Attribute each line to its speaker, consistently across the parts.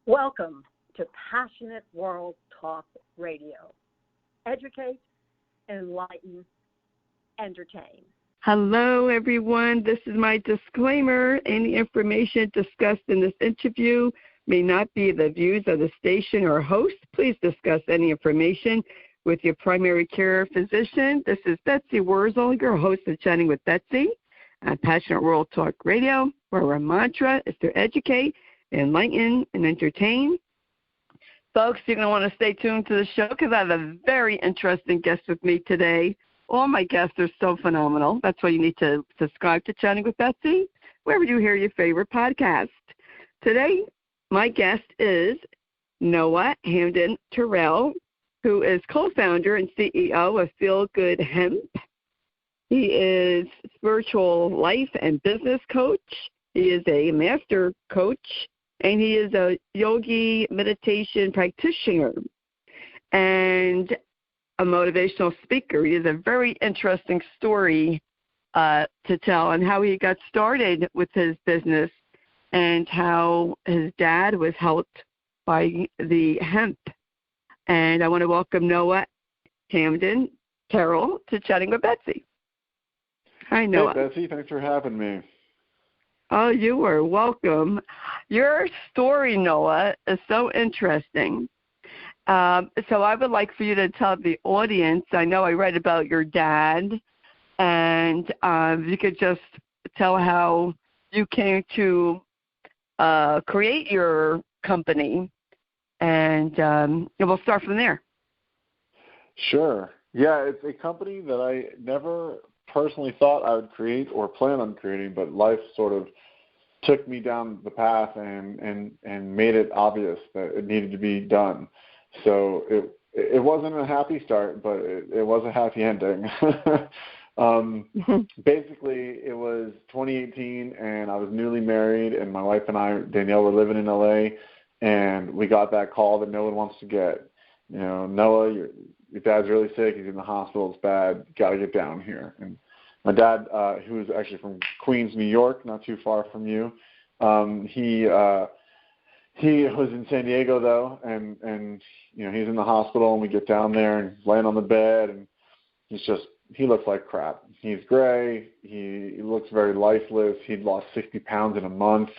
Speaker 1: Welcome to Passionate World Talk Radio. Educate, enlighten, entertain.
Speaker 2: Hello, everyone. This is my disclaimer. Any information discussed in this interview may not be the views of the station or host. Please discuss any information with your primary care physician. This is Betsy Wurzel, your host of Chatting with Betsy on Passionate World Talk Radio, where our mantra is to educate, enlighten, and entertain. Folks, you're going to want to stay tuned to the show because I have a very interesting guest with me today. All my guests are so phenomenal. That's why you need to subscribe to Chatting with Betsy, wherever you hear your favorite podcast. Today, my guest is Noah Hammond Tyrell, who is co-founder and CEO of Good Hemp. He is spiritual life and business coach. He is a master coach, and he is a yogi meditation practitioner and a motivational speaker. He has a very interesting story to tell on how he got started with his business and how his dad was helped by the hemp. And I want to welcome Noah Hammond Tyrell to Chatting with Betsy. Hi, Noah.
Speaker 3: Hey, Betsy. Thanks for having me.
Speaker 2: Oh, you are welcome. Your story, Noah, is so interesting. So I would like for you to tell the audience, I know I read about your dad, and you could just tell how you came to create your company, and we'll start from there.
Speaker 3: Sure. Yeah, it's a company that I never personally thought I would create or plan on creating, but life sort of took me down the path and made it obvious that it needed to be done. So it wasn't a happy start, but it was a happy ending. Basically, it was 2018, and I was newly married, and my wife and I, Danielle, were living in LA, and we got that call that no one wants to get. You know, Noah, your dad's really sick. He's in the hospital. It's bad. Got to get down here. And my dad, who is actually from Queens, New York, not too far from you, he was in San Diego though, and you know, he's in the hospital, and we get down there and laying on the bed, and he looks like crap. He's gray. He looks very lifeless. He'd lost 60 pounds in a month.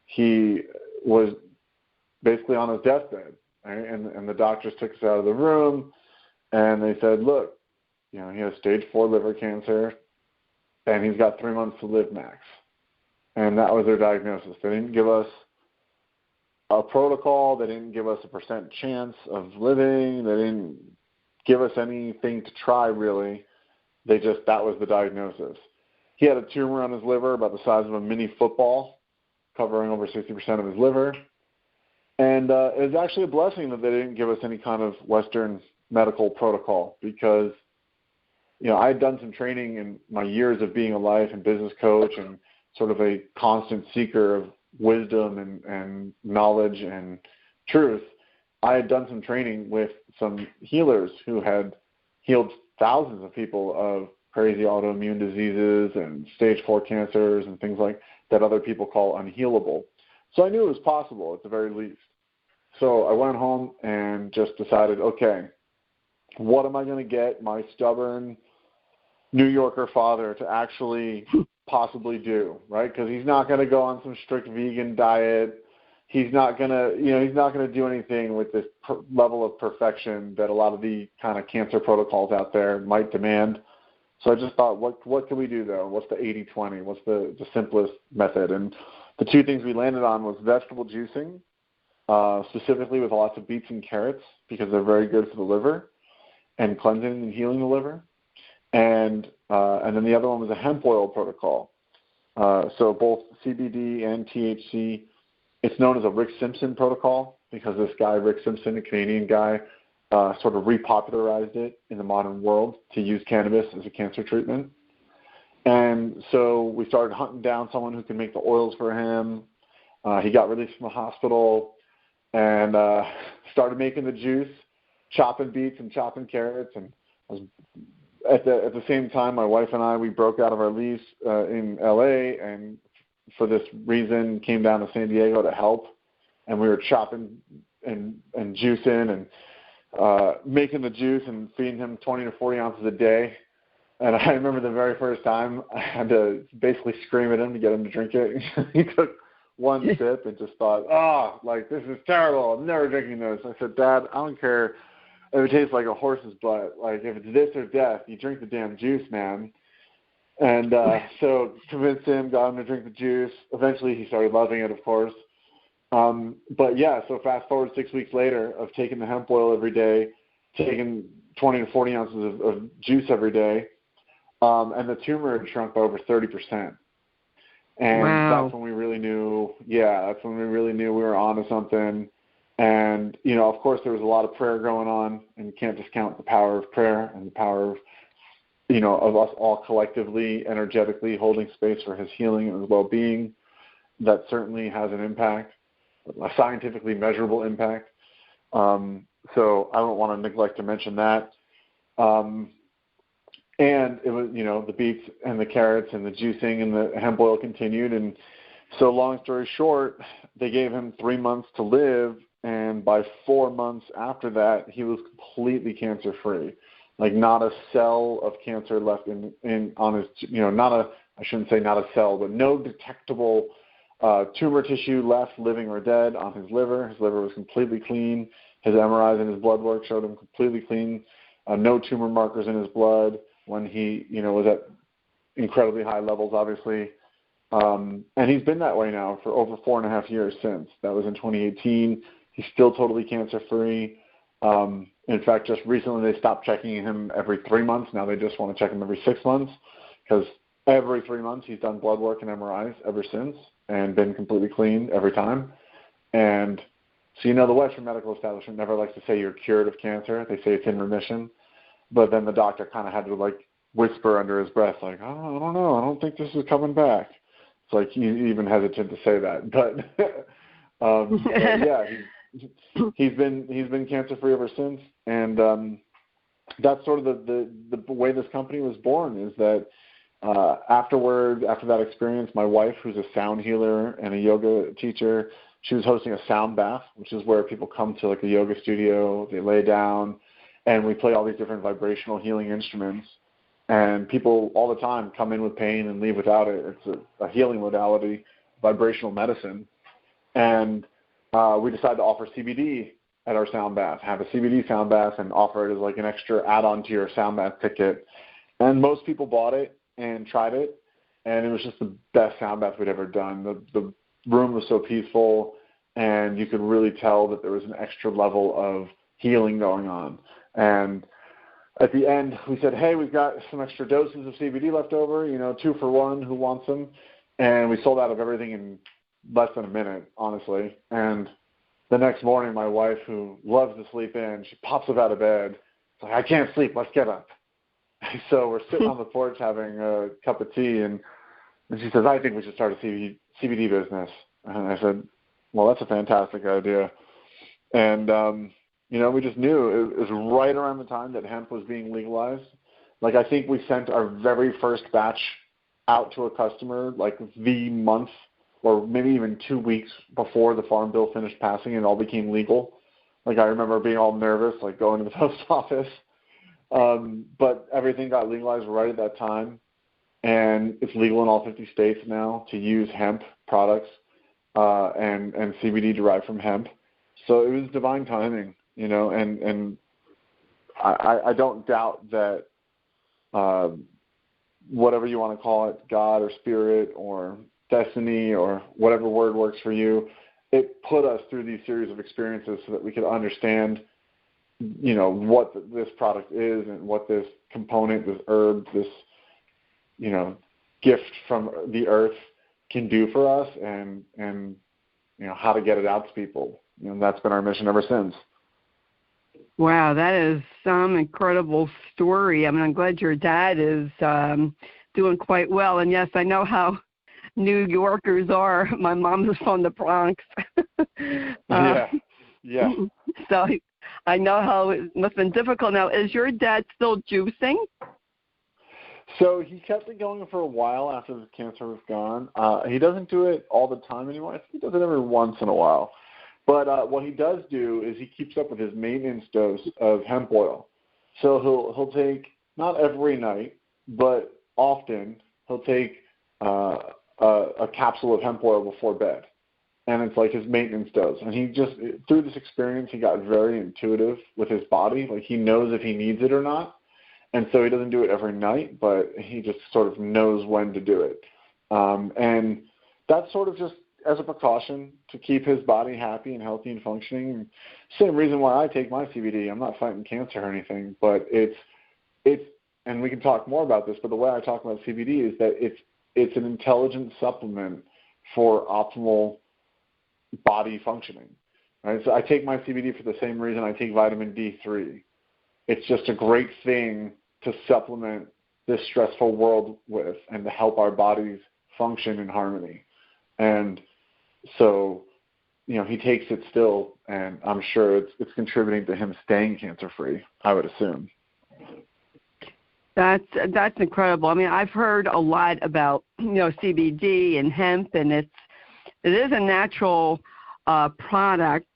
Speaker 3: He was basically on his deathbed, right? And the doctors took us out of the room, and they said, look, you know, he has stage 4 liver cancer, and he's got 3 months to live max. And that was their diagnosis. They didn't give us a protocol. They didn't give us a % chance of living. They didn't give us anything to try, really. That was the diagnosis. He had a tumor on his liver about the size of a mini football, covering over 60% of his liver. And it was actually a blessing that they didn't give us any kind of Western medical protocol, because you know, I had done some training in my years of being a life and business coach and sort of a constant seeker of wisdom and knowledge and truth. I had done some training with some healers who had healed thousands of people of crazy autoimmune diseases and stage 4 cancers and things like that other people call unhealable. So I knew it was possible at the very least. So I went home and just decided, okay, what am I going to get my stubborn New Yorker father to actually possibly do, right? Because he's not going to go on some strict vegan diet. He's not going to do anything with this level of perfection that a lot of the kind of cancer protocols out there might demand. So I just thought, what can we do, though? What's the 80-20? What's the simplest method? And the two things we landed on was vegetable juicing, specifically with lots of beets and carrots, because they're very good for the liver and cleansing and healing the liver. And then the other one was a hemp oil protocol. So both CBD and THC. It's known as a Rick Simpson protocol because this guy, Rick Simpson, a Canadian guy, sort of repopularized it in the modern world to use cannabis as a cancer treatment. And so we started hunting down someone who could make the oils for him. He got released from the hospital and started making the juice, chopping beets and chopping carrots. And I was at the same time, my wife and I, we broke out of our lease in LA, and for this reason came down to San Diego to help. and we were chopping and juicing and making the juice and feeding him 20 to 40 ounces a day. And I remember the very first time I had to basically scream at him to get him to drink it. He took one sip and just thought, oh, like, this is terrible. I'm never drinking this. I said, Dad, I don't care if it tastes like a horse's butt. Like, if it's this or death, you drink the damn juice, man. And so convinced him, got him to drink the juice. Eventually he started loving it, of course. But, yeah, so fast forward 6 weeks later of taking the hemp oil every day, taking 20 to 40 ounces of juice every day, and the tumor had shrunk by over 30%. And
Speaker 2: wow.
Speaker 3: that's when we really knew, we were onto something. And, you know, of course, there was a lot of prayer going on, and you can't discount the power of prayer and the power of, you know, of us all collectively, energetically holding space for his healing and his well-being. That certainly has an impact, a scientifically measurable impact. So I don't want to neglect to mention that. And it was, you know, the beets and the carrots and the juicing and the hemp oil continued. And so long story short, they gave him 3 months to live. And by 4 months after that, he was completely cancer-free. Like, not a cell of cancer left in on his, you know, I shouldn't say not a cell, but no detectable tumor tissue left, living or dead, on his liver. His liver was completely clean. His MRIs and his blood work showed him completely clean. No tumor markers in his blood when he, you know, was at incredibly high levels, obviously. And he's been that way now for over 4.5 years since. That was in 2018. He's still totally cancer-free. In fact, just recently they stopped checking him every 3 months. Now they just want to check him every 6 months, because every 3 months he's done blood work and MRIs ever since and been completely clean every time. And so, you know, the Western medical establishment never likes to say you're cured of cancer. They say it's in remission. But then the doctor kind of had to, like, whisper under his breath, like, oh, I don't know. I don't think this is coming back. It's like he's even hesitant to say that. But, yeah, he's been cancer-free ever since. And that's sort of the way this company was born, is that after that experience, my wife, who's a sound healer and a yoga teacher, she was hosting a sound bath, which is where people come to, like, a yoga studio, they lay down, and we play all these different vibrational healing instruments. And people all the time come in with pain and leave without it. It's a healing modality, vibrational medicine. And we decided to offer CBD at our sound bath, have a CBD sound bath, and offer it as, like, an extra add-on to your sound bath ticket. And most people bought it and tried it, and it was just the best sound bath we'd ever done. The room was so peaceful, and you could really tell that there was an extra level of healing going on. And at the end, we said, hey, we've got some extra doses of CBD left over, you know, 2 for 1, who wants them? And we sold out of everything in less than a minute, honestly. And the next morning, my wife, who loves to sleep in, she pops up out of bed. It's like, I can't sleep, let's get up. So we're sitting on the porch having a cup of tea, and she says, I think we should start a CBD business. And I said, well, that's a fantastic idea. And, you know, we just knew it was right around the time that hemp was being legalized. Like, I think we sent our very first batch out to a customer, like, the month or maybe even 2 weeks before the Farm Bill finished passing and it all became legal. Like, I remember being all nervous, like, going to the post office. But everything got legalized right at that time. And it's legal in all 50 states now to use hemp products and CBD derived from hemp. So it was divine timing. You know, and I don't doubt that whatever you want to call it, God or spirit or destiny or whatever word works for you, it put us through these series of experiences so that we could understand, you know, what this product is and what this component, this herb, this, you know, gift from the earth can do for us, and you know, how to get it out to people. You know, that's been our mission ever since.
Speaker 2: Wow, that is some incredible story. I mean, I'm glad your dad is doing quite well. And, yes, I know how New Yorkers are. My mom is from the Bronx.
Speaker 3: Yeah.
Speaker 2: So I know how it must have been difficult. Now, is your dad still juicing?
Speaker 3: So he kept it going for a while after the cancer was gone. He doesn't do it all the time anymore. I think he does it every once in a while. But what he does do is he keeps up with his maintenance dose of hemp oil. So he'll take, not every night, but often, he'll take a capsule of hemp oil before bed. And it's like his maintenance dose. And he just, through this experience, he got very intuitive with his body. Like, he knows if he needs it or not. And so he doesn't do it every night, but he just sort of knows when to do it. And that's sort of just as a precaution to keep his body happy and healthy and functioning. Same reason why I take my CBD. I'm not fighting cancer or anything, but it's, and we can talk more about this, but the way I talk about CBD is that it's an intelligent supplement for optimal body functioning. Right? So I take my CBD for the same reason I take vitamin D3. It's just a great thing to supplement this stressful world with and to help our bodies function in harmony. And so, he takes it still, and I'm sure it's contributing to him staying cancer-free, I would assume.
Speaker 2: That's incredible. I mean, I've heard a lot about, CBD and hemp, and it is a natural product.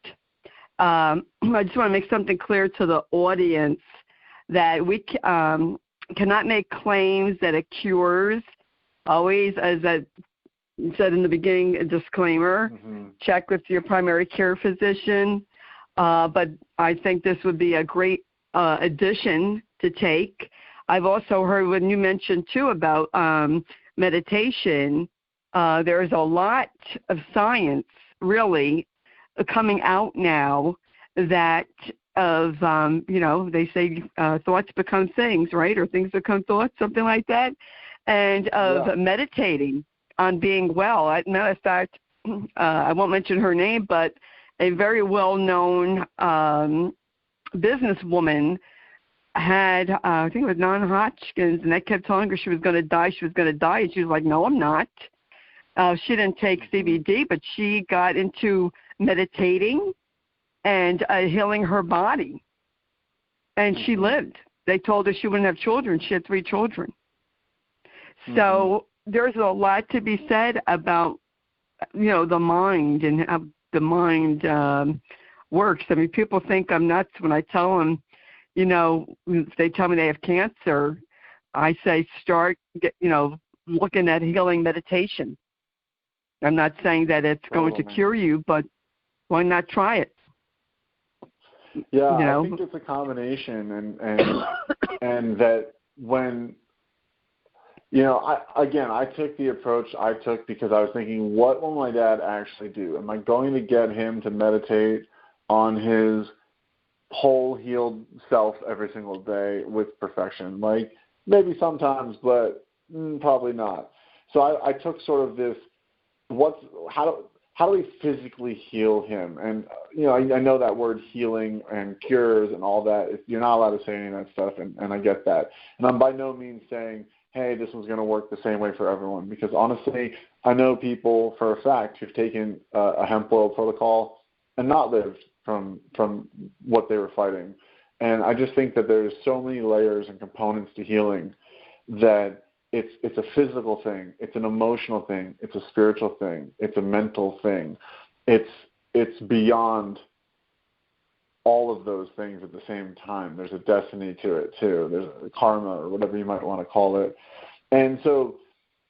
Speaker 2: I just want to make something clear to the audience that we cannot make claims that it cures. Always, as I said in the beginning, a disclaimer, check with your primary care physician. But I think this would be a great addition to take. I've also heard when you mentioned, too, about meditation, there's a lot of science, really, coming out now that they say thoughts become things, right? Or things become thoughts, something like that. And of meditating on being well. As a matter of fact, I won't mention her name, but a very well-known businesswoman had, I think it was non-Hodgkin's, and they kept telling her she was going to die, and she was like, no, I'm not. She didn't take CBD, but she got into meditating and healing her body, and she lived. They told her she wouldn't have children. She had 3 children. So there's a lot to be said about, the mind and how the mind works. I mean, people think I'm nuts when I tell them, if they tell me they have cancer, I say start, looking at healing meditation. I'm not saying that it's going to cure you, but why not try it?
Speaker 3: Yeah, I think it's a combination, and that when, I took the approach I took because I was thinking, what will my dad actually do? Am I going to get him to meditate on his whole healed self every single day with perfection? Like, maybe sometimes, but probably not. So I took sort of this, how do we physically heal him? And, I know that word healing and cures and all that, you're not allowed to say any of that stuff, and I get that. And I'm by no means saying, hey, this one's going to work the same way for everyone, because honestly, I know people for a fact who've taken a hemp oil protocol and not lived from what they were fighting. And I just think that there's so many layers and components to healing that it's a physical thing, it's an emotional thing, it's a spiritual thing, it's a mental thing. It's beyond all of those things at the same time. There's a destiny to it too. There's a karma, or whatever you might want to call it. And so,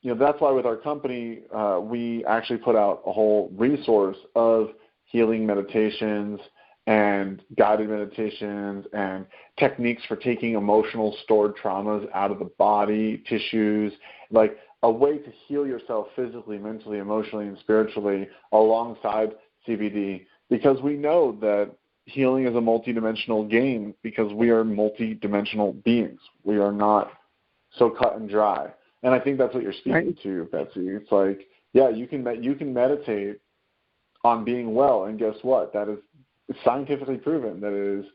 Speaker 3: that's why with our company, we actually put out a whole resource of healing meditations and guided meditations and techniques for taking emotional stored traumas out of the body, tissues, like a way to heal yourself physically, mentally, emotionally, and spiritually alongside CBD, because we know that healing is a multidimensional game, because we are multidimensional beings. We are not so cut and dry. And I think that's what you're speaking to, Betsy. It's like, yeah, you can meditate on being well, and guess what? That is scientifically proven that it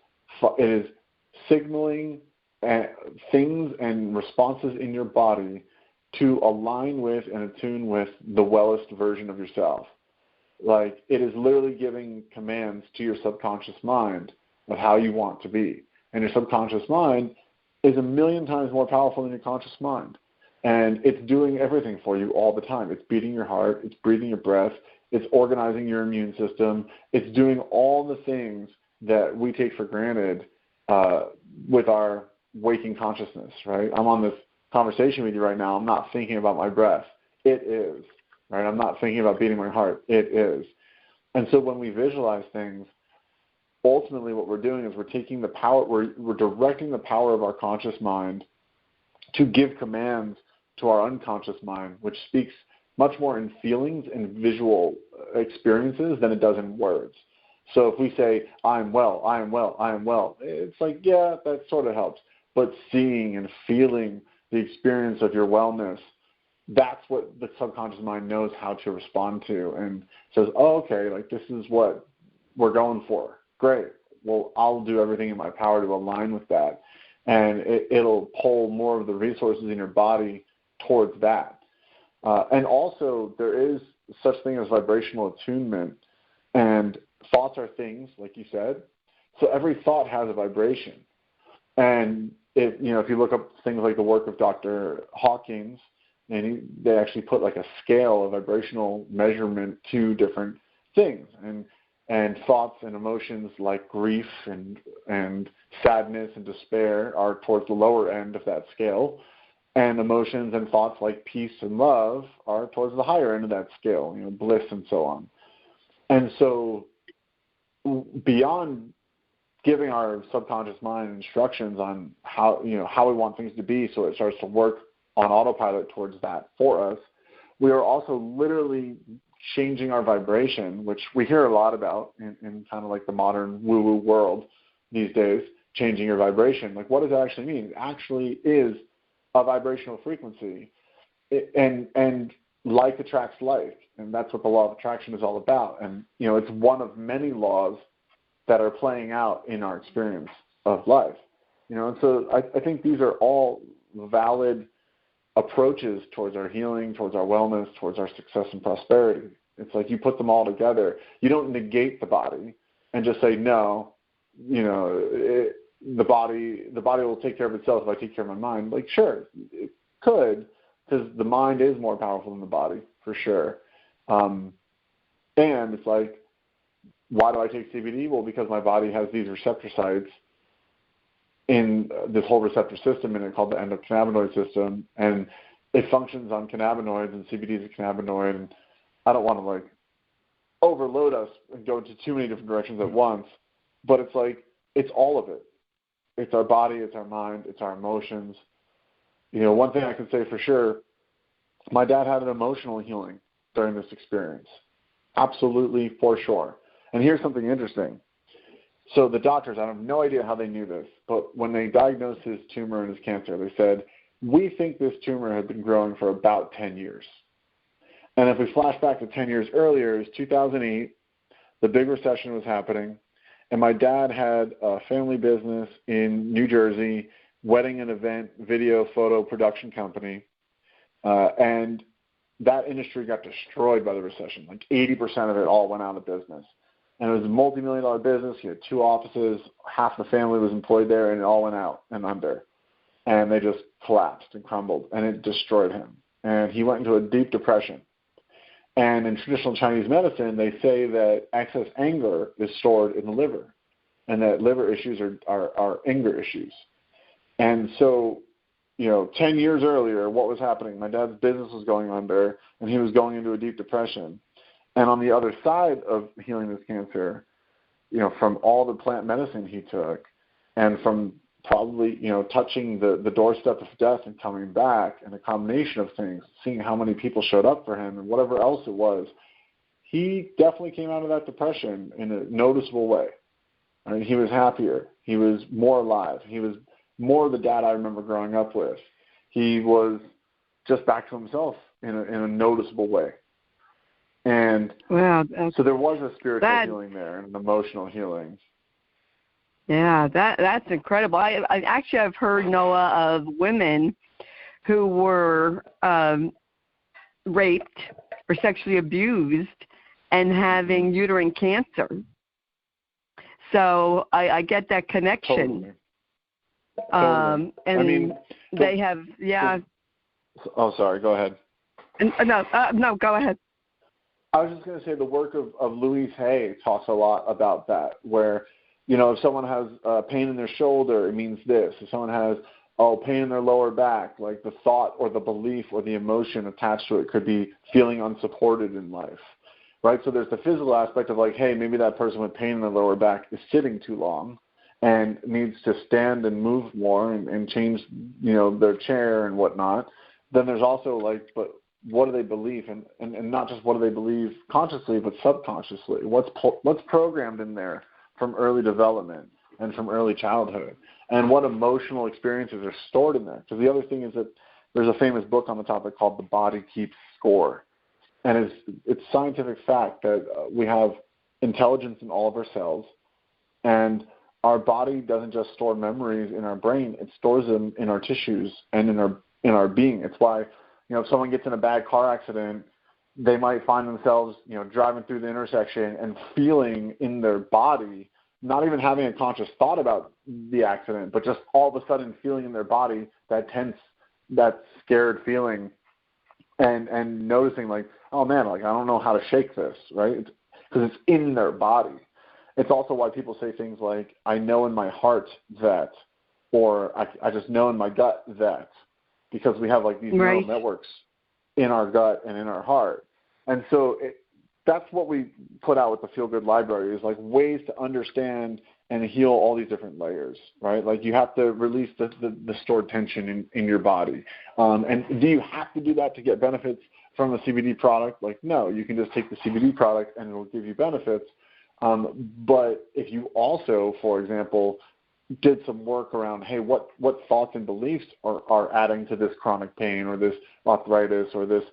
Speaker 3: is signaling things and responses in your body to align with and attune with the wellest version of yourself. Like, it is literally giving commands to your subconscious mind of how you want to be. And your subconscious mind is 1,000,000 times more powerful than your conscious mind. And it's doing everything for you all the time. It's beating your heart. It's breathing your breath. It's organizing your immune system. It's doing all the things that we take for granted with our waking consciousness, right? I'm on this conversation with you right now. I'm not thinking about my breath. It is, right? I'm not thinking about beating my heart. It is. And so when we visualize things, ultimately what we're doing is we're taking the power, we're directing the power of our conscious mind to give commands to our unconscious mind, which speaks much more in feelings and visual experiences than it does in words. So if we say, I am well, I am well, I am well, it's like, yeah, that sort of helps. But seeing and feeling the experience of your wellness, that's what the subconscious mind knows how to respond to and says, oh, okay, like this is what we're going for. Great. Well, I'll do everything in my power to align with that. And it'll pull more of the resources in your body towards that. And also, there is such thing as vibrational attunement. And thoughts are things, like you said. So every thought has a vibration. And if you look up things like the work of Dr. Hawkins, and they actually put like a scale of vibrational measurement to different things. And thoughts and emotions like grief and sadness and despair are towards the lower end of that scale. And emotions and thoughts like peace and love are towards the higher end of that scale, bliss and so on. And so beyond giving our subconscious mind instructions on how we want things to be so it starts to work on autopilot towards that for us, we are also literally changing our vibration, which we hear a lot about in kind of like the modern woo-woo world these days, changing your vibration. Like, what does that actually mean? It actually is a vibrational frequency, and like attracts like, and that's what the law of attraction is all about. And, it's one of many laws that are playing out in our experience of life. And so I think these are all valid approaches towards our healing, towards our wellness, towards our success and prosperity. It's like you put them all together. You don't negate the body and just say, no, the body will take care of itself if I take care of my mind. Like, sure, it could, because the mind is more powerful than the body, for sure. And it's like, why do I take CBD? Well, because my body has these receptor sites in this whole receptor system in it called the endocannabinoid system, and it functions on cannabinoids, and CBD is a cannabinoid. And I don't want to overload us and go into too many different directions at once, but it's like it's all of it. It's our body, it's our mind, it's our emotions. One thing I can say for sure, my dad had an emotional healing during this experience. Absolutely, for sure. And here's something interesting. So the doctors, I have no idea how they knew this, but when they diagnosed his tumor and his cancer, they said, we think this tumor had been growing for about 10 years. And if we flash back to 10 years earlier, it was 2008, the big recession was happening, and my dad had a family business in New Jersey, wedding and event, video, photo production company, and that industry got destroyed by the recession. Like 80% of it all went out of business. And it was a multi-million-dollar business. He had 2 offices. Half the family was employed there, and it all went out and under. And they just collapsed and crumbled, and it destroyed him. And he went into a deep depression. And in traditional Chinese medicine, they say that excess anger is stored in the liver, and that liver issues are anger issues. And so, 10 years earlier, what was happening? My dad's business was going under, and he was going into a deep depression. And on the other side of healing this cancer, from all the plant medicine he took, and from probably, touching the doorstep of death and coming back, and a combination of things, seeing how many people showed up for him and whatever else it was, he definitely came out of that depression in a noticeable way. I mean, he was happier. He was more alive. He was more the dad I remember growing up with. He was just back to himself in a noticeable way. And
Speaker 2: wow,
Speaker 3: so there was a spiritual healing there and an emotional healing.
Speaker 2: Yeah, that's incredible. I've heard, Noah, of women who were raped or sexually abused and having uterine cancer. So I get that connection.
Speaker 3: Totally.
Speaker 2: And they have, yeah.
Speaker 3: Oh, sorry. Go ahead.
Speaker 2: No, go ahead.
Speaker 3: I was just going to say the work of Louise Hay talks a lot about that, where, if someone has pain in their shoulder, it means this. If someone has pain in their lower back, like the thought or the belief or the emotion attached to it could be feeling unsupported in life, right? So there's the physical aspect of like, hey, maybe that person with pain in their lower back is sitting too long and needs to stand and move more and change, their chair and whatnot. Then there's also like, but what do they believe? And not just what do they believe consciously, but subconsciously. What's programmed in there from early development and from early childhood? And what emotional experiences are stored in there? Because the other thing is that there's a famous book on the topic called The Body Keeps Score. And it's scientific fact that we have intelligence in all of our cells, and our body doesn't just store memories in our brain, it stores them in our tissues and in our being. It's why, if someone gets in a bad car accident, they might find themselves, driving through the intersection and feeling in their body, not even having a conscious thought about the accident, but just all of a sudden feeling in their body that tense, that scared feeling, and noticing like, oh man, like I don't know how to shake this, right? Because it's in their body. It's also why people say things like, I know in my heart that, or I just know in my gut that, because we have like these neural networks in our gut and in our heart. And so that's what we put out with the Feel Good Library, is like ways to understand and heal all these different layers, right? Like you have to release the stored tension in your body. And do you have to do that to get benefits from a CBD product? Like, no, you can just take the CBD product and it will give you benefits. But if you also, for example, did some work around, hey, what thoughts and beliefs are adding to this chronic pain or this arthritis or this,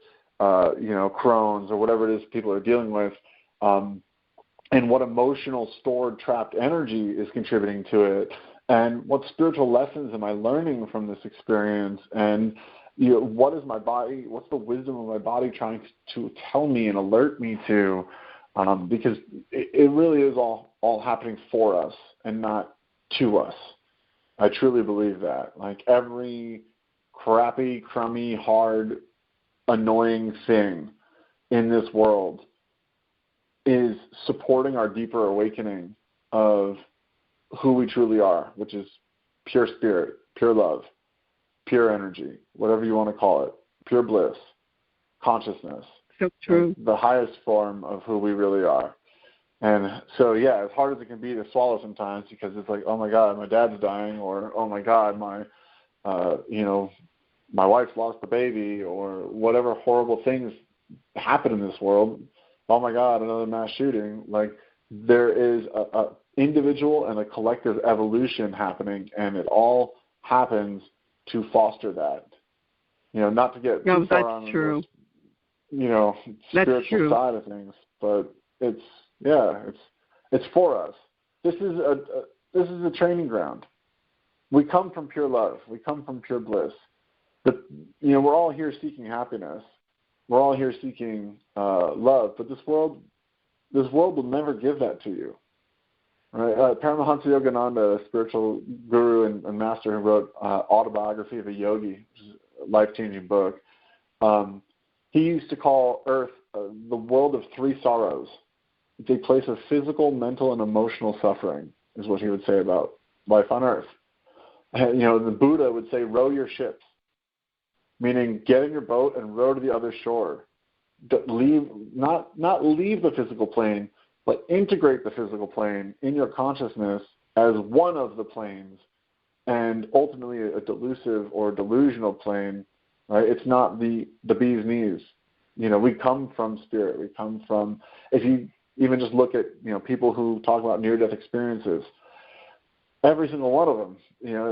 Speaker 3: Crohn's or whatever it is people are dealing with, and what emotional stored trapped energy is contributing to it, and what spiritual lessons am I learning from this experience, and what is my body, what's the wisdom of my body trying to tell me and alert me to, because it really is all happening for us and not to us. I truly believe that. Like every crappy, crummy, hard, annoying thing in this world is supporting our deeper awakening of who we truly are, which is pure spirit, pure love, pure energy, whatever you want to call it, pure bliss, consciousness.
Speaker 2: So true.
Speaker 3: The highest form of who we really are. And so, yeah, as hard as it can be to swallow sometimes, because it's like, oh my God, my dad's dying, or oh my God, my wife's lost the baby, or whatever horrible things happen in this world. Oh my God, another mass shooting. Like there is a individual and a collective evolution happening, and it all happens to foster that. Not to get too far on this, spiritual side of things, but it's for us. This is a training ground. We come from pure love. We come from pure bliss. We're all here seeking happiness. We're all here seeking love, but this world will never give that to you. Right? Paramahansa Yogananda, a spiritual guru and master who wrote Autobiography of a Yogi, which is a life-changing book, he used to call Earth the world of three sorrows. It's a place of physical, mental, and emotional suffering, is what he would say about life on Earth. And, the Buddha would say, row your ships, meaning get in your boat and row to the other shore. Not leave the physical plane, but integrate the physical plane in your consciousness as one of the planes, and ultimately a delusive or delusional plane. Right? It's not the bee's knees. We come from spirit. We come from, if you even just look at people who talk about near-death experiences, every single one of them,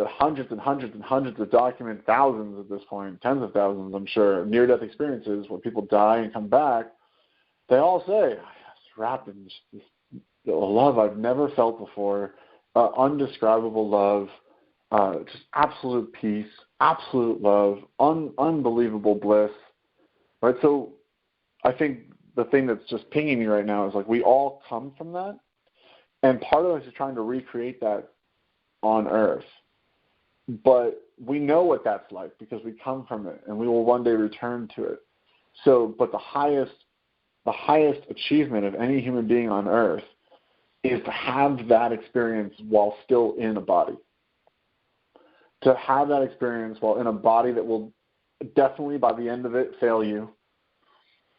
Speaker 3: hundreds and hundreds and hundreds of documents, thousands at this point, tens of thousands, I'm sure, near-death experiences where people die and come back, they all say, it's wrapped in this love I've never felt before, undescribable love, just absolute peace, absolute love, unbelievable bliss. Right? So I think the thing that's just pinging me right now is like we all come from that, and part of us is trying to recreate that on Earth. But we know what that's like because we come from it, and we will one day return to it. So, but the highest the highest achievement of any human being on earth is to have that experience while still in a body. To have that experience while in a body that will definitely, by the end of it, fail you.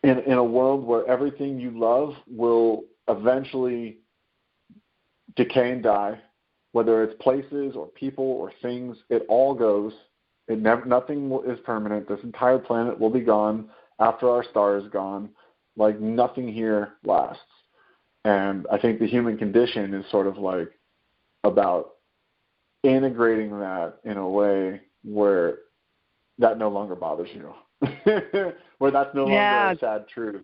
Speaker 3: In a world where everything you love will eventually decay and die, whether it's places or people or things, it all goes. Nothing is permanent. This entire planet will be gone after our star is gone. Like, nothing here lasts. And I think the human condition is sort of like about integrating that in a way where that no longer bothers you. Where that's no longer a sad truth.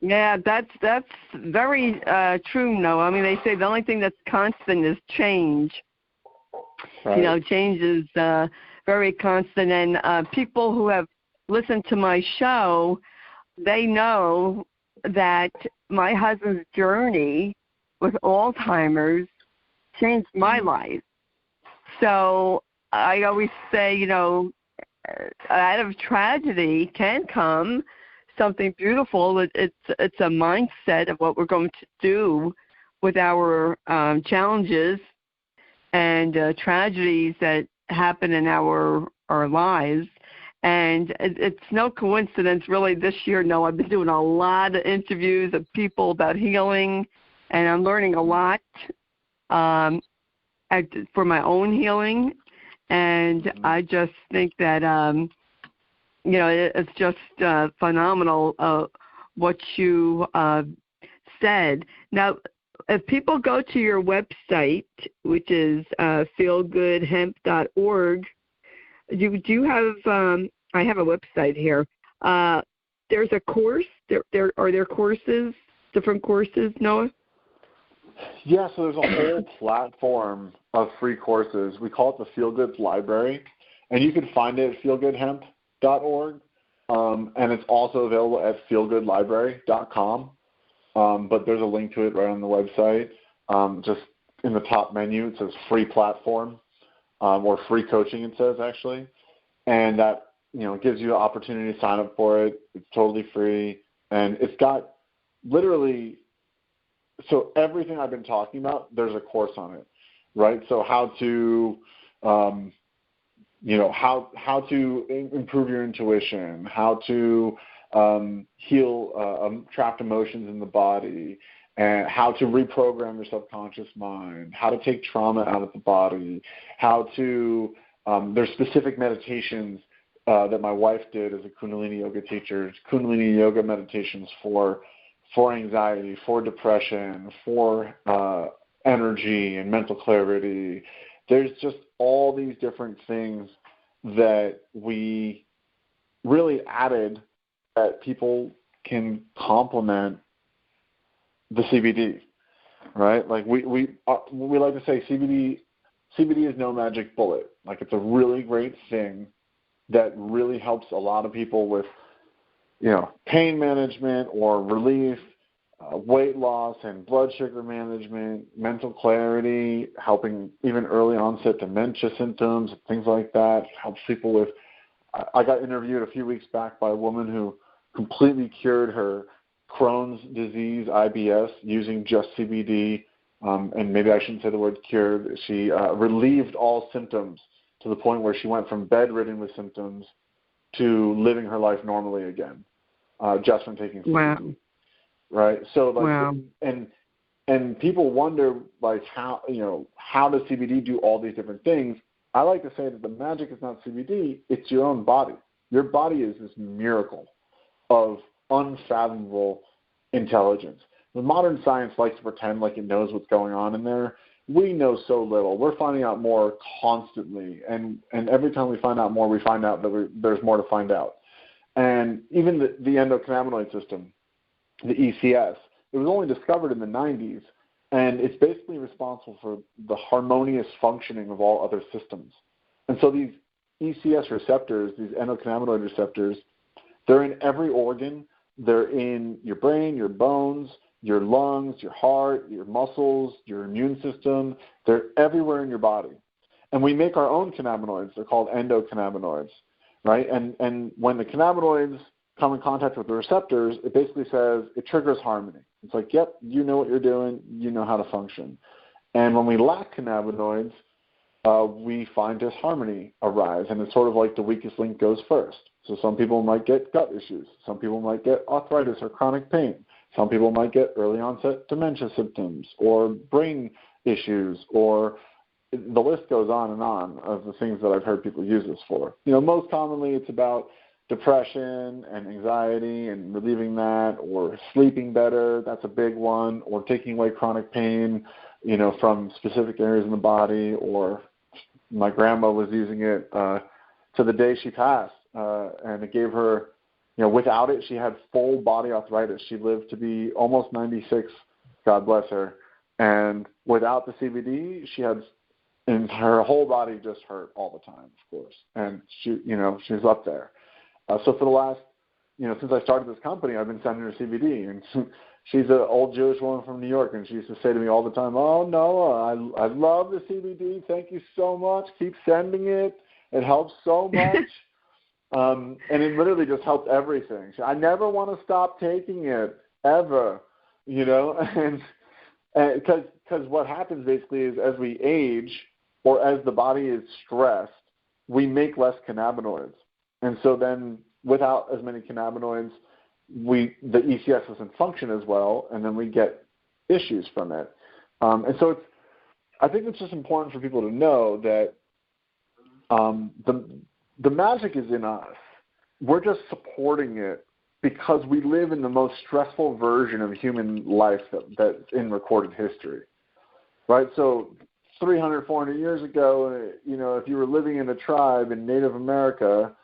Speaker 2: Yeah, that's very true, Noah. I mean, they say the only thing that's constant is change. Right. You know, change is very constant. And people who have listened to my show, they know that my husband's journey with Alzheimer's changed my life. So I always say, you know, out of tragedy can come something beautiful. It's a mindset of what we're going to do with our challenges and tragedies that happen in our lives. And it's no coincidence, really, this year, no, I've been doing a lot of interviews of people about healing, and I'm learning a lot for my own healing. And I just think that, you know, it's just phenomenal what you said. Now, if people go to your website, which is feelgoodhemp.org, do you have, I have a website here. There's a course. Are there courses, different courses, Noah?
Speaker 3: Yeah, so there's a whole platform of free courses. We call it the Feel Good Library, and you can find it at feelgoodhemp.org, and it's also available at feelgoodlibrary.com, but there's a link to it right on the website. Just in the top menu, it says free platform, or free coaching, it says, actually, and that, you know, gives you an opportunity to sign up for it. It's totally free, and it's got literally, so everything I've been talking about, there's a course on it, right? So how to, you know, how to improve your intuition, how to heal trapped emotions in the body, and how to reprogram your subconscious mind, how to take trauma out of the body, how to, there's specific meditations that my wife did as a Kundalini yoga teacher, Kundalini yoga meditations for anxiety, for depression, for energy and mental clarity. There's just all these different things that we really added that people can complement the CBD, right? Like we like to say CBD is no magic bullet. Like, it's a really great thing that really helps a lot of people with, you know, pain management or relief, weight loss and blood sugar management, mental clarity, helping even early onset dementia symptoms, things like that. Helps people with, I got interviewed a few weeks back by a woman who completely cured her Crohn's disease, IBS, using just CBD, and maybe I shouldn't say the word cured. She relieved all symptoms to the point where she went from bedridden with symptoms to living her life normally again, just from taking CBD.
Speaker 2: Wow.
Speaker 3: Right? So, like,
Speaker 2: wow.
Speaker 3: And people wonder, like, how does CBD do all these different things? I like to say that the magic is not CBD, it's your own body. Your body is this miracle of unfathomable intelligence. The modern science likes to pretend like it knows what's going on in there. We know so little. We're finding out more constantly, and every time we find out more, we find out that there's more to find out. And even the endocannabinoid system, the ECS, it was only discovered in the 90s, and it's basically responsible for the harmonious functioning of all other systems. And so these ECS receptors, these endocannabinoid receptors, they're in every organ. They're in your brain, your bones, your lungs, your heart, your muscles, your immune system. They're everywhere in your body. And we make our own cannabinoids. They're called endocannabinoids, right? And when the cannabinoids come in contact with the receptors, it basically says it triggers harmony. It's like, yep, you know what you're doing, you know how to function. And when we lack cannabinoids, we find disharmony arise, and it's sort of like the weakest link goes first. So some people might get gut issues. Some people might get arthritis or chronic pain. Some people might get early onset dementia symptoms or brain issues, or the list goes on of the things that I've heard people use this for. Most commonly it's about depression and anxiety and relieving that, or sleeping better. That's a big one, or taking away chronic pain, from specific areas in the body. Or my grandma was using it to the day she passed, and it gave her, without it, she had full body arthritis. She lived to be almost 96, God bless her. And without the CBD, and her whole body just hurt all the time, of course. And she was up there. So for the last, since I started this company, I've been sending her CBD. And she's an old Jewish woman from New York, and she used to say to me all the time, "Oh, Noah, I love the CBD. Thank you so much. Keep sending it. It helps so much." And it literally just helped everything. I never want to stop taking it, ever, and because what happens basically is as we age, or as the body is stressed, we make less cannabinoids. And so then without as many cannabinoids, the ECS doesn't function as well, and then we get issues from it. And so I think it's just important for people to know that the magic is in us. We're just supporting it because we live in the most stressful version of human life that's in recorded history, right? So 300, 400 years ago, if you were living in a tribe in Native America,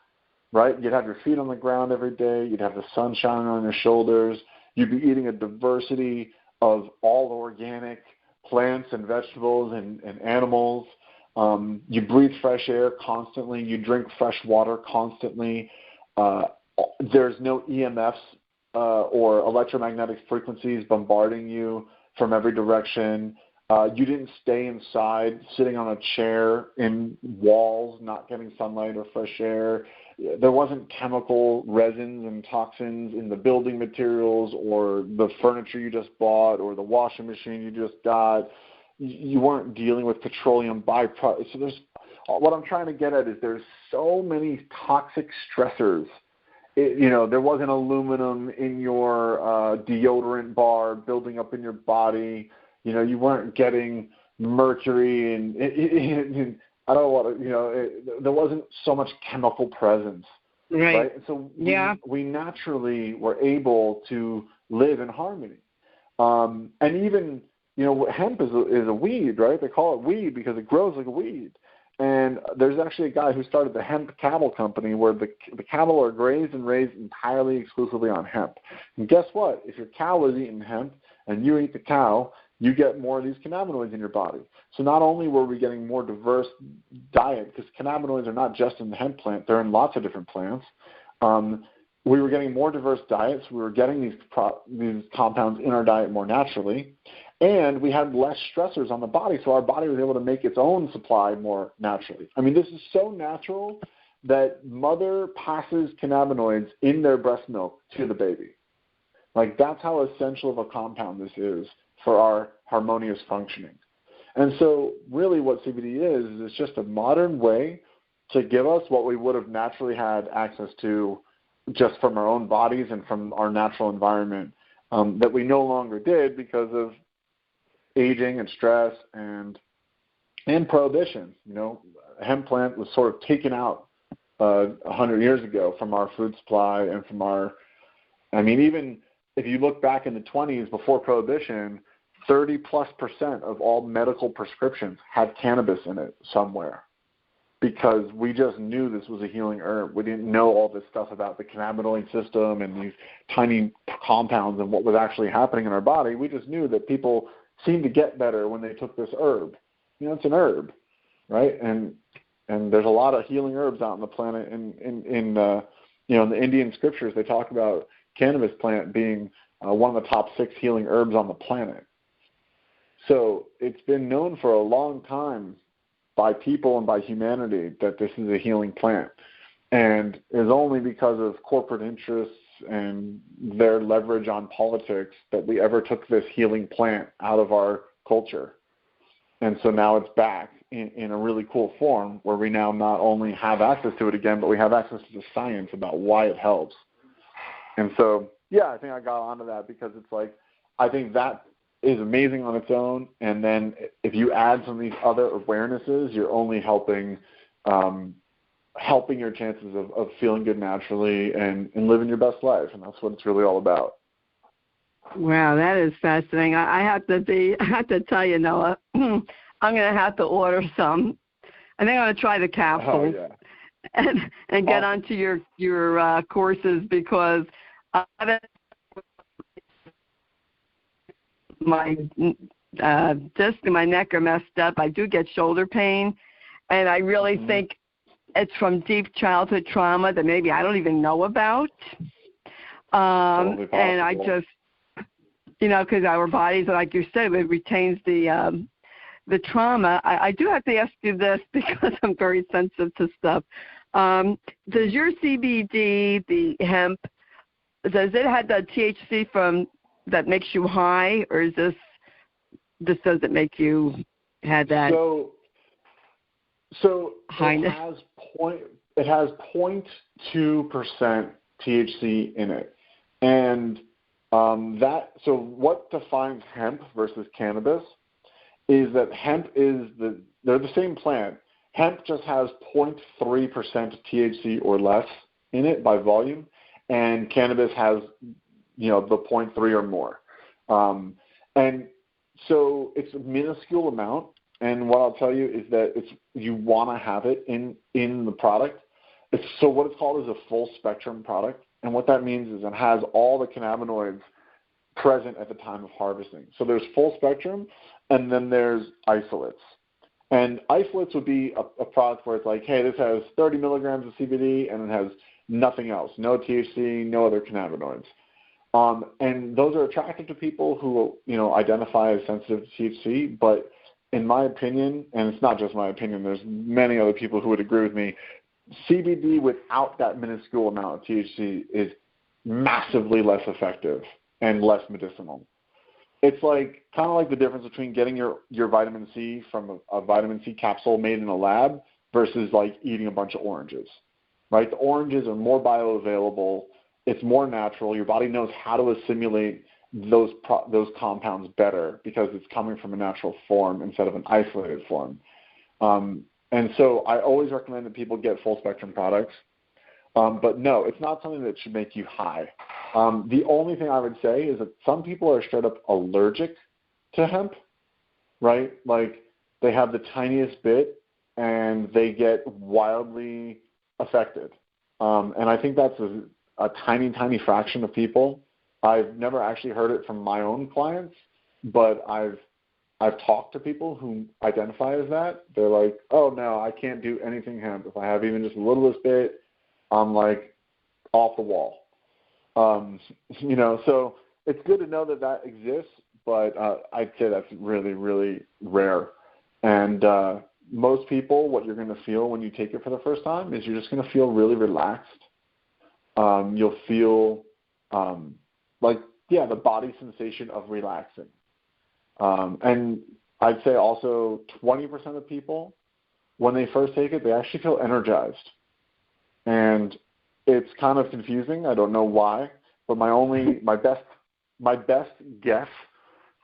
Speaker 3: right, you'd have your feet on the ground every day. You'd have the sun shining on your shoulders. You'd be eating a diversity of all organic plants and vegetables and animals. You breathe fresh air constantly. You drink fresh water constantly. There's no EMFs or electromagnetic frequencies bombarding you from every direction. You didn't stay inside, sitting on a chair in walls, not getting sunlight or fresh air. There wasn't chemical resins and toxins in the building materials or the furniture you just bought or the washing machine you just got. You weren't dealing with petroleum byproducts. So what I'm trying to get at is there's so many toxic stressors. There wasn't aluminum in your deodorant bar building up in your body. You weren't getting mercury and I don't want to, there wasn't so much chemical presence. Right? So we naturally were able to live in harmony. And even, hemp is a weed, right? They call it weed because it grows like a weed. And there's actually a guy who started the hemp cattle company where the cattle are grazed and raised entirely exclusively on hemp. And guess what? If your cow is eating hemp and you eat the cow, you get more of these cannabinoids in your body. So not only were we getting more diverse diet, because cannabinoids are not just in the hemp plant, they're in lots of different plants. We were getting more diverse diets. We were getting these compounds in our diet more naturally. And we had less stressors on the body, so our body was able to make its own supply more naturally. I mean, this is so natural that mother passes cannabinoids in their breast milk to the baby. Like, that's how essential of a compound this is for our harmonious functioning. And so really what CBD is it's just a modern way to give us what we would have naturally had access to just from our own bodies and from our natural environment that we no longer did because of aging and stress and prohibition. Hemp plant was sort of taken out 100 years ago from our food supply and from even if you look back in the 20s before prohibition, 30+% of all medical prescriptions had cannabis in it somewhere because we just knew this was a healing herb. We didn't know all this stuff about the cannabinoid system and these tiny compounds and what was actually happening in our body. We just knew that people seemed to get better when they took this herb. It's an herb, right? And there's a lot of healing herbs out on the planet. In the Indian scriptures, they talk about cannabis plant being one of the top 6 healing herbs on the planet. So it's been known for a long time by people and by humanity that this is a healing plant. And it's only because of corporate interests and their leverage on politics that we ever took this healing plant out of our culture. And so now it's back in a really cool form where we now not only have access to it again, but we have access to the science about why it helps. And so, yeah, I think I got onto that because it's like, I think that is amazing on its own. And then if you add some of these other awarenesses, you're only helping your chances of feeling good naturally and living your best life. And that's what it's really all about.
Speaker 2: Wow, that is fascinating. I have to tell you, Noah, I'm going to have to order some. I think I'm going to try the capsules and get onto your courses because my disc and my neck are messed up. I do get shoulder pain, and I really think it's from deep childhood trauma that maybe I don't even know about. And I just, because our bodies, like you said, it retains the trauma. I do have to ask you this because I'm very sensitive to stuff. Does your CBD, the hemp, does it have the THC from that makes you high, or is this doesn't make you have that?
Speaker 3: So
Speaker 2: highness?
Speaker 3: It has 0.2% THC in it, and so what defines hemp versus cannabis is that hemp they're the same plant. Hemp just has 0.3% THC or less in it by volume, and cannabis has the 0.3 or more. And so it's a minuscule amount. And what I'll tell you is that you want to have it in the product. So what it's called is a full spectrum product. And what that means is it has all the cannabinoids present at the time of harvesting. So there's full spectrum, and then there's isolates. And isolates would be a product where it's like, hey, this has 30 milligrams of CBD, and it has nothing else, no THC, no other cannabinoids. And those are attractive to people who, identify as sensitive to THC. But in my opinion, and it's not just my opinion, there's many other people who would agree with me, CBD without that minuscule amount of THC is massively less effective and less medicinal. It's like kind of like the difference between getting your vitamin C from a vitamin C capsule made in a lab versus like eating a bunch of oranges, right? The oranges are more bioavailable. It's more natural. Your body knows how to assimilate those compounds better because it's coming from a natural form instead of an isolated form. And so I always recommend that people get full spectrum products. But no, it's not something that should make you high. The only thing I would say is that some people are straight up allergic to hemp, right? Like they have the tiniest bit and they get wildly affected. And I think that's a tiny, tiny fraction of people. I've never actually heard it from my own clients, but I've talked to people who identify as that. They're like, oh, no, I can't do anything hemp. If I have even just the littlest bit, I'm like off the wall. So it's good to know that exists, but I'd say that's really, really rare. And most people, what you're going to feel when you take it for the first time is you're just going to feel really relaxed. You'll feel the body sensation of relaxing. And I'd say also 20% of people, when they first take it, they actually feel energized. And it's kind of confusing. I don't know why, but my best guess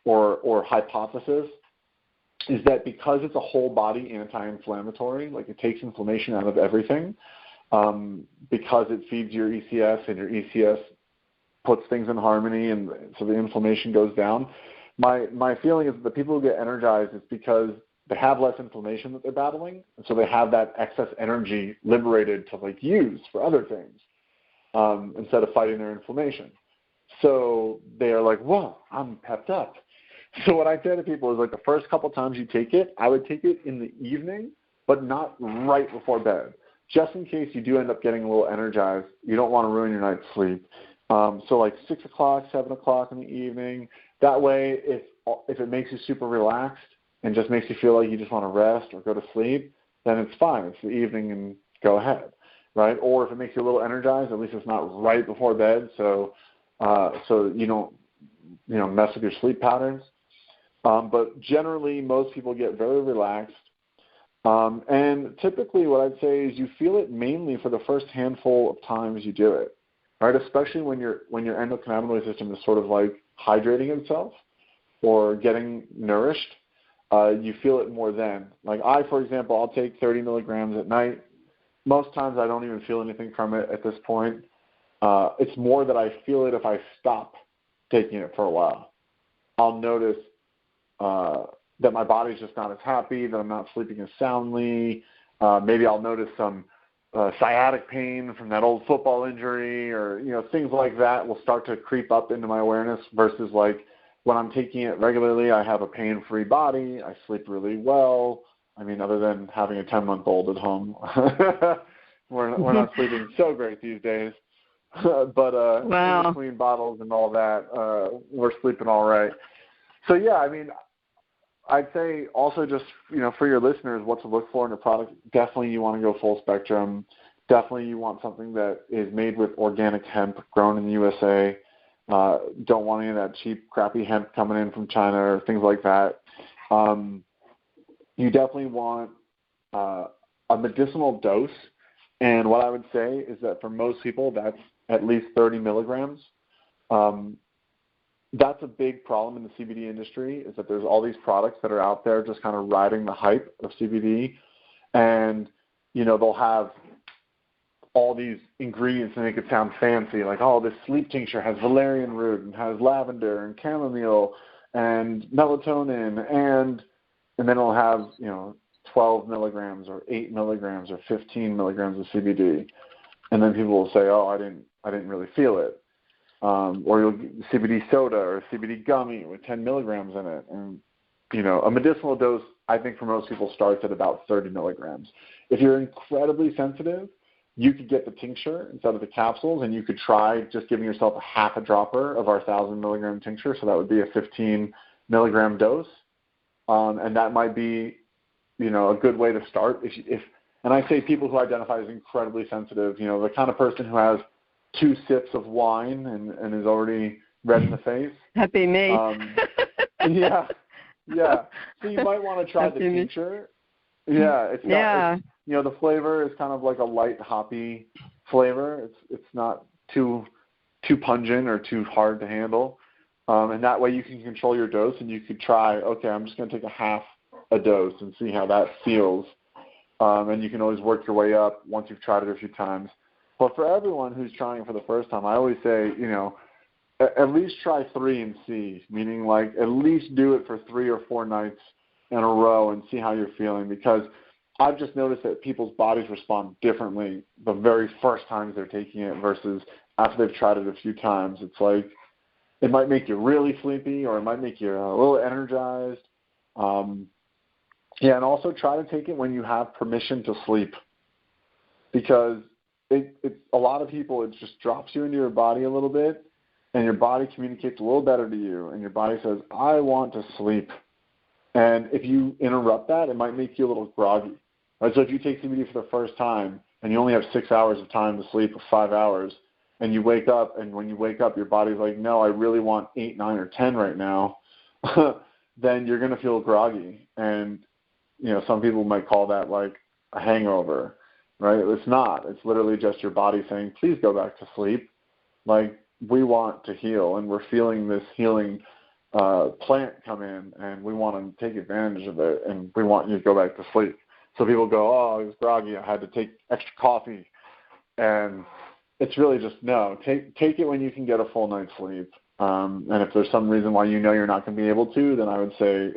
Speaker 3: or hypothesis is that because it's a whole body anti-inflammatory, like it takes inflammation out of everything, because it feeds your ECS and your ECS puts things in harmony, and so the inflammation goes down. My feeling is that the people who get energized is because they have less inflammation that they're battling, and so they have that excess energy liberated to use for other things instead of fighting their inflammation. So they are like, whoa, I'm pepped up. So what I say to people is the first couple times you take it, I would take it in the evening, but not right before bed, just in case you do end up getting a little energized. You don't want to ruin your night's sleep. So 6 o'clock, 7 o'clock in the evening. That way, if it makes you super relaxed and just makes you feel like you just want to rest or go to sleep, then it's fine. It's the evening and go ahead, right? Or if it makes you a little energized, at least it's not right before bed, so you don't, mess with your sleep patterns. But generally, most people get very relaxed. And typically what I'd say is you feel it mainly for the first handful of times you do it, right? Especially when your endocannabinoid system is sort of like hydrating itself or getting nourished. You feel it more then. Like for example, I'll take 30 milligrams at night. Most times I don't even feel anything from it at this point. It's more that I feel it if I stop taking it for a while. I'll notice that my body's just not as happy, that I'm not sleeping as soundly. Maybe I'll notice some sciatic pain from that old football injury, or things like that will start to creep up into my awareness, versus like when I'm taking it regularly, I have a pain-free body, I sleep really well. I mean, other than having a 10-month-old at home. we're not sleeping so great these days. But
Speaker 2: wow.
Speaker 3: In between bottles and all that, we're sleeping all right. So, yeah, I mean, I'd say also just, for your listeners, what to look for in a product, definitely you want to go full spectrum. Definitely you want something that is made with organic hemp grown in the USA. Don't want any of that cheap, crappy hemp coming in from China or things like that. You definitely want a medicinal dose. And what I would say is that for most people, that's at least 30 milligrams. That's a big problem in the CBD industry, is that there's all these products that are out there just kind of riding the hype of CBD. And, they'll have all these ingredients to make it sound fancy, like, oh, this sleep tincture has valerian root and has lavender and chamomile and melatonin, and then it'll have, 12 milligrams or 8 milligrams or 15 milligrams of CBD. And then people will say, oh, I didn't really feel it. Or you'll get CBD soda or CBD gummy with 10 milligrams in it. And, a medicinal dose, I think for most people, starts at about 30 milligrams. If you're incredibly sensitive, you could get the tincture instead of the capsules, and you could try just giving yourself a half a dropper of our 1,000 milligram tincture. So that would be a 15 milligram dose. And that might be, a good way to start. And I say people who identify as incredibly sensitive, the kind of person who has 2 sips of wine and is already red in the face.
Speaker 2: Happy me.
Speaker 3: Yeah. So you might want to try the tincture. Yeah, it's not, the flavor is kind of like a light hoppy flavor. It's not too pungent or too hard to handle. And that way you can control your dose, and you could try, okay, I'm just going to take a half a dose and see how that feels. And you can always work your way up once you've tried it a few times. But for everyone who's trying it for the first time, I always say, at least try 3 and see, meaning like at least do it for 3 or 4 nights in a row and see how you're feeling, because I've just noticed that people's bodies respond differently the very first times they're taking it versus after they've tried it a few times. It's like it might make you really sleepy, or it might make you a little energized. And also try to take it when you have permission to sleep, because a lot of people, it just drops you into your body a little bit, and your body communicates a little better to you, and your body says, I want to sleep. And if you interrupt that, it might make you a little groggy. Right? So if you take CBD for the first time and you only have 6 hours of time to sleep, or 5 hours, and you wake up, and when you wake up, your body's like, no, I really want 8, 9, or 10 right now, then you're going to feel groggy. And, some people might call that like a hangover, right? It's not. It's literally just your body saying, please go back to sleep. Like, we want to heal, and we're feeling this healing plant come in, and we want to take advantage of it, and we want you to go back to sleep. So people go, oh, I was groggy, I had to take extra coffee. And it's really just, no, take it when you can get a full night's sleep. And if there's some reason why you're not going to be able to, then I would say,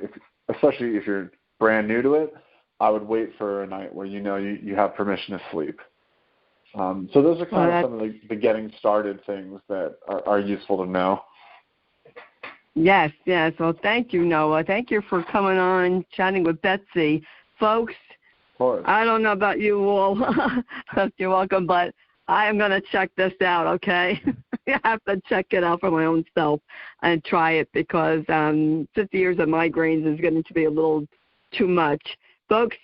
Speaker 3: especially if you're brand new to it, I would wait for a night where you have permission to sleep. So those are kind of some of the getting started things that are useful to know.
Speaker 2: Yes. Well, thank you, Noah. Thank you for coming on, chatting with Betsy. Folks, I don't know about you all. You're welcome, but I am going to check this out, okay? I have to check it out for my own self and try it, because 50 years of migraines is getting to be a little too much. Folks,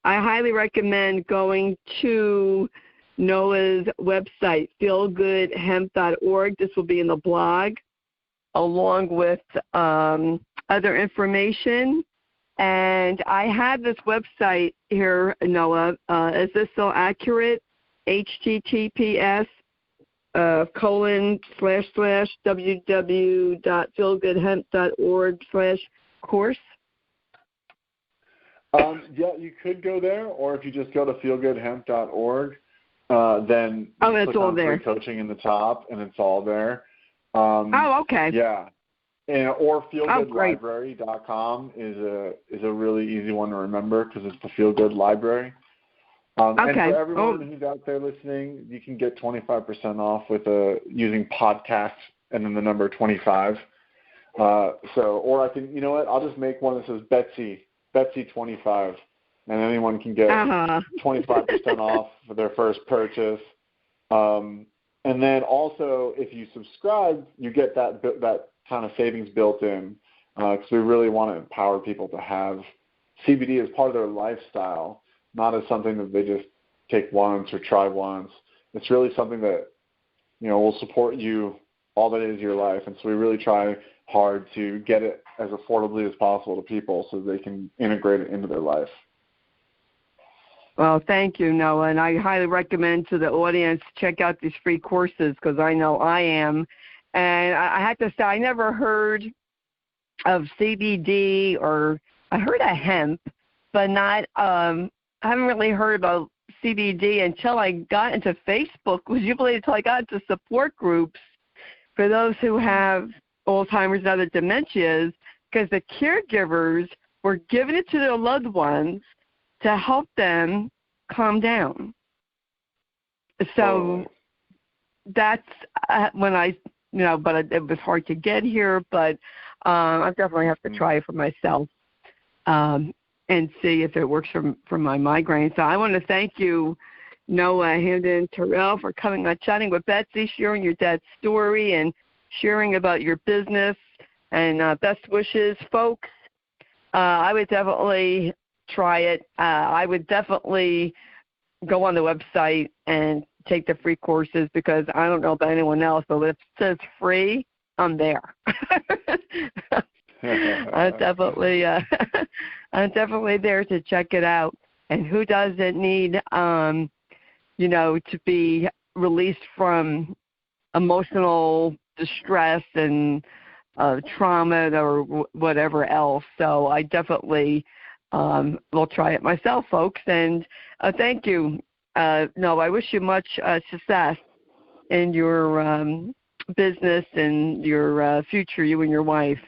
Speaker 2: I highly recommend going to Noah's website, feelgoodhemp.org. This will be in the blog, along with other information. And I have this website here, Noah. Is this still accurate? https://www.feelgoodhemp.org/course.
Speaker 3: Yeah, you could go there, or if you just go to feelgoodhemp.org, then you click on free coaching in the top, and it's all there.
Speaker 2: Okay.
Speaker 3: Yeah. Or feelgoodlibrary.com is a really easy one to remember because it's the Feel Good Library. And for everyone who's out there listening, you can get 25% off with using podcast and then the number 25. Or I can, you know what? I'll just make one that says Betsy 25, and anyone can get 25% off for their first purchase. And then also, if you subscribe, you get that kind of savings built in, because we really want to empower people to have CBD as part of their lifestyle, not as something that they just take once or try once. It's really something that, will support you all that is your life. And so we really try hard to get it as affordably as possible to people so they can integrate it into their life.
Speaker 2: Well, thank you, Noah. And I highly recommend to the audience check out these free courses, because I know I am. And I have to say, I never heard of CBD, or I heard of hemp, but not. I haven't really heard about CBD until I got into Facebook. Would you believe, until I got into support groups for those who have Alzheimer's and other dementias, because the caregivers were giving it to their loved ones to help them calm down. So that's when I. But it was hard to get here, but I definitely have to try it for myself and see if it works for my migraine. So I want to thank you, Noah Hammond Tyrell, for coming on Chatting with Betsy, sharing your dad's story and sharing about your business, and best wishes, folks. I would definitely try it. I would definitely go on the website and take the free courses, because I don't know about anyone else, but if it says free, I'm there. I'm definitely there to check it out. And who doesn't need, to be released from emotional distress and trauma or whatever else? So I definitely will try it myself, folks. And thank you. No, I wish you much success in your business and your future, you and your wife.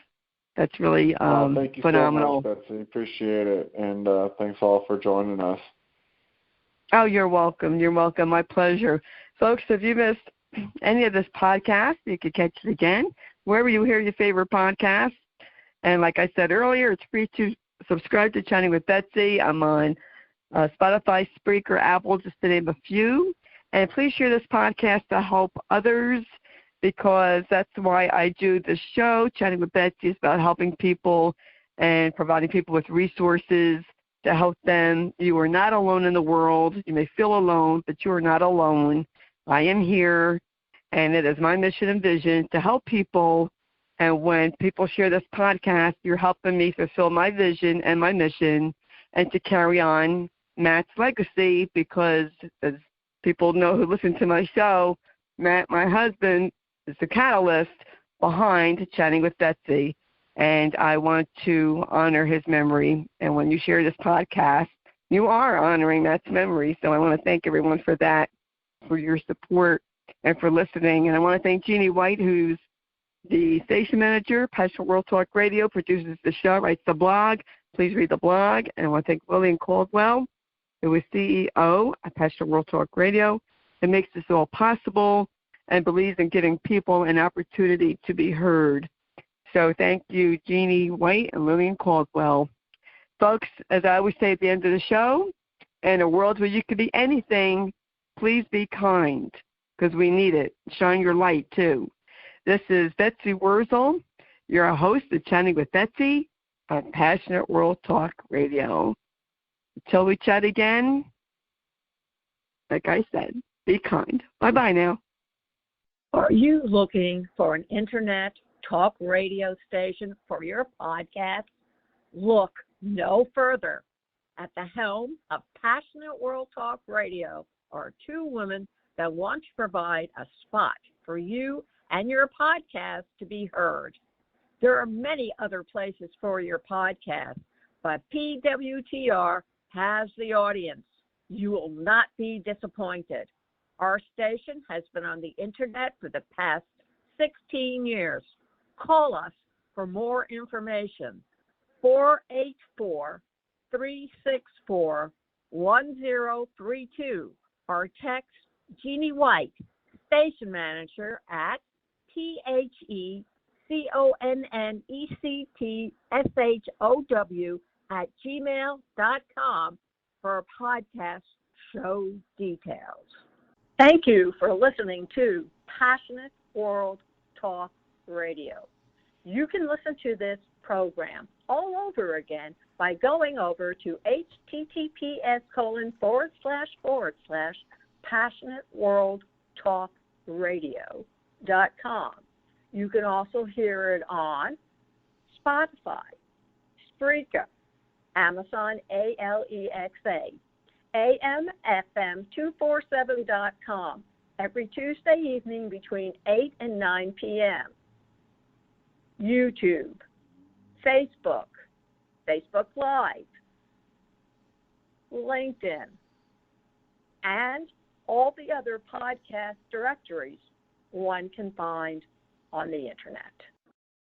Speaker 2: That's really
Speaker 3: thank you
Speaker 2: phenomenal.
Speaker 3: so much, Betsy. Appreciate it. And thanks all for joining us.
Speaker 2: Oh, you're welcome. You're welcome. My pleasure. Folks, if you missed any of this podcast, you can catch it again wherever you hear your favorite podcast. And like I said earlier, it's free to subscribe to Chatting with Betsy. I'm on Spotify, Spreaker, Apple, just to name a few. And please share this podcast to help others, because that's why I do this show. Chatting with Betsy is about helping people and providing people with resources to help them. You are not alone in the world. You may feel alone, but you are not alone. I am here, and it is my mission and vision to help people. And when people share this podcast, you're helping me fulfill my vision and my mission, and to carry on Matt's legacy, because as people know who listen to my show, Matt, my husband, is the catalyst behind Chatting with Betsy, and I want to honor his memory. And when you share this podcast, you are honoring Matt's memory. So I want to thank everyone for that, for your support, and for listening. And I want to thank Jeannie White, who's the station manager, Passionate World Talk Radio, produces the show, writes the blog. Please read the blog. And I want to thank Lillian Caldwell, who is CEO at Passionate World Talk Radio, and makes this all possible and believes in giving people an opportunity to be heard. So thank you, Jeannie White and Lillian Caldwell. Folks, as I always say at the end of the show, in a world where you can be anything, please be kind, because we need it. Shine your light, too. This is Betsy Wurzel, your host of Chatting with Betsy on Passionate World Talk Radio. Until we chat again, like I said, Be kind. Bye-bye now.
Speaker 1: Are you looking for an internet talk radio station for your podcast? Look no further. At the helm of Passionate World Talk Radio are two women that want to provide a spot for you and your podcast to be heard. There are many other places for your podcast, but PWTR has the audience. You will not be disappointed. Our station has been on the internet for the past 16 years. Call us for more information. 484-364-1032 or text Jeannie White, station manager at THECONNECTSHOW@gmail.com for podcast show details. Thank you for listening to Passionate World Talk Radio. You can listen to this program all over again by going over to https://passionateworldtalkradio.com. You can also hear it on Spotify, Spreaker, Amazon Alexa, AMFM247.com every Tuesday evening between 8 and 9 p.m. YouTube, Facebook, Facebook Live, LinkedIn, and all the other podcast directories one can find on the internet.